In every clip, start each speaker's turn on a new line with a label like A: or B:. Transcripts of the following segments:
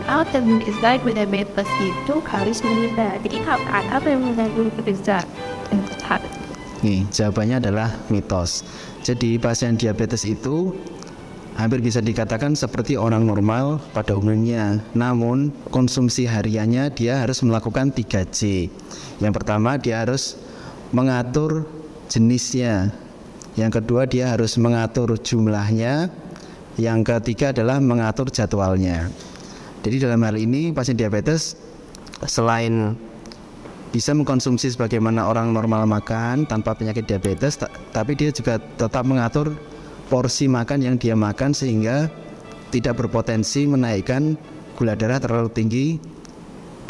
A: anak dan bisa diabetes itu harus meninggal. Jadi apa yang menjadi besar?
B: Nih, jawabannya adalah mitos. Jadi pasien diabetes itu hampir bisa dikatakan seperti orang normal pada umumnya. Namun konsumsi hariannya dia harus melakukan 3C. Yang pertama dia harus mengatur jenisnya. Yang kedua dia harus mengatur jumlahnya. Yang ketiga adalah mengatur jadwalnya. Jadi dalam hal ini pasien diabetes selain bisa mengkonsumsi sebagaimana orang normal makan tanpa penyakit diabetes, tapi dia juga tetap mengatur porsi makan yang dia makan sehingga tidak berpotensi menaikkan gula darah terlalu tinggi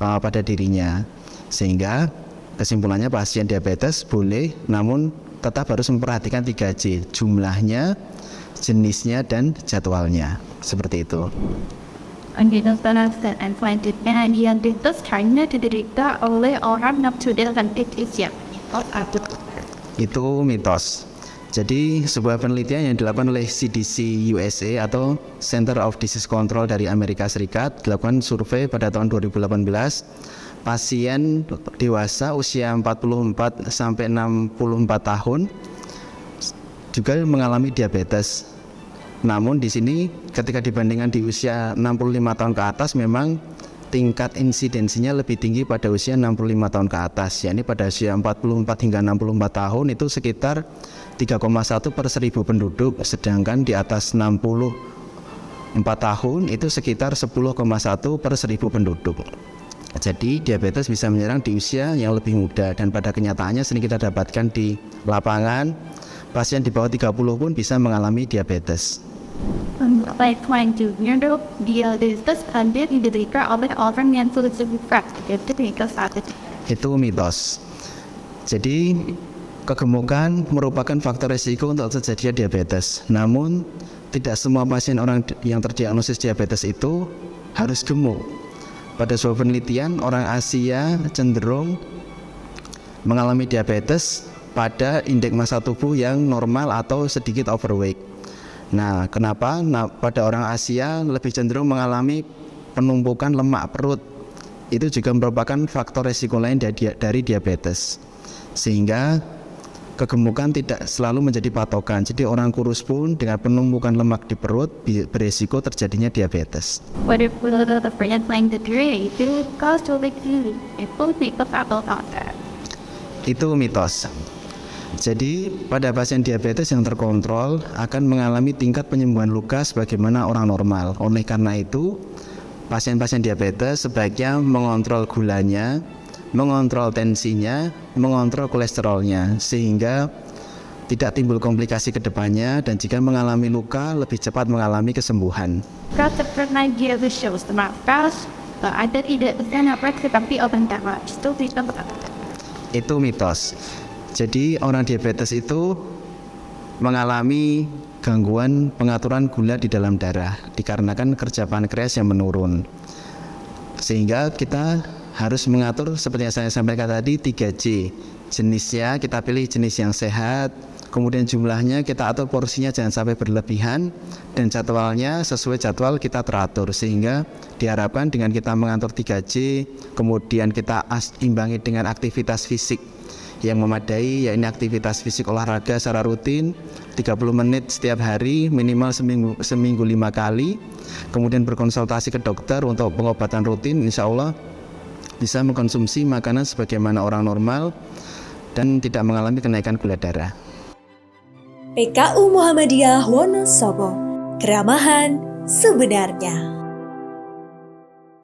B: pada dirinya. Sehingga kesimpulannya pasien diabetes boleh, namun tetap harus memperhatikan 3C, jumlahnya, jenisnya, dan jadwalnya. Seperti itu.
A: Dan selanjutnya diabetes hanya diderita oleh orang yang sudah lanjut usia.
B: Itu mitos. Jadi sebuah penelitian yang dilakukan oleh CDC USA atau Center of Disease Control dari Amerika Serikat dilakukan survei pada tahun 2018. Pasien dewasa usia 44 sampai 64 tahun juga mengalami diabetes. Namun di sini ketika dibandingkan di usia 65 tahun ke atas memang tingkat insidensinya lebih tinggi pada usia 65 tahun ke atas, yakni pada usia 44 hingga 64 tahun itu sekitar 3,1 per 1000 penduduk, sedangkan di atas 64 tahun itu sekitar 10,1 per 1000 penduduk. Jadi diabetes bisa menyerang di usia yang lebih muda, dan pada kenyataannya sering kita dapatkan di lapangan pasien di bawah 30 pun bisa mengalami diabetes.
A: Baik selanjutnya dok, diabetes hampir diderita oleh orang yang sudah sehat.
B: Itu mitos. Jadi kegemukan merupakan faktor risiko untuk terjadinya diabetes. Namun tidak semua pasien orang yang terdiagnosis diabetes itu harus gemuk. Pada sebuah penelitian, orang Asia cenderung mengalami diabetes pada indeks massa tubuh yang normal atau sedikit overweight. Nah, kenapa? Nah, pada orang Asia lebih cenderung mengalami penumpukan lemak perut. Itu juga merupakan faktor risiko lain dari diabetes. Sehingga kegemukan tidak selalu menjadi patokan. Jadi orang kurus pun dengan penumpukan lemak di perut berisiko terjadinya diabetes. Itu mitos. Jadi pada pasien diabetes yang terkontrol akan mengalami tingkat penyembuhan luka sebagaimana orang normal. Oleh karena itu, pasien-pasien diabetes sebaiknya mengontrol gulanya, mengontrol tensinya, mengontrol kolesterolnya, sehingga tidak timbul komplikasi ke depannya, dan jika mengalami luka lebih cepat mengalami kesembuhan. Itu mitos. Jadi orang diabetes itu mengalami gangguan pengaturan gula di dalam darah dikarenakan kerja pankreas yang menurun. Sehingga kita harus mengatur seperti yang saya sampaikan tadi 3C. Jenisnya kita pilih jenis yang sehat, kemudian jumlahnya kita atur porsinya jangan sampai berlebihan, dan jadwalnya sesuai jadwal kita teratur, sehingga diharapkan dengan kita mengatur 3C, kemudian kita imbangi dengan aktivitas fisik yang memadai, yaitu aktivitas fisik olahraga secara rutin 30 menit setiap hari minimal seminggu 5 kali, kemudian berkonsultasi ke dokter untuk pengobatan rutin, insya Allah bisa mengkonsumsi makanan sebagaimana orang normal dan tidak mengalami kenaikan gula darah.
C: PKU Muhammadiyah Wonosobo, keramahan sebenarnya.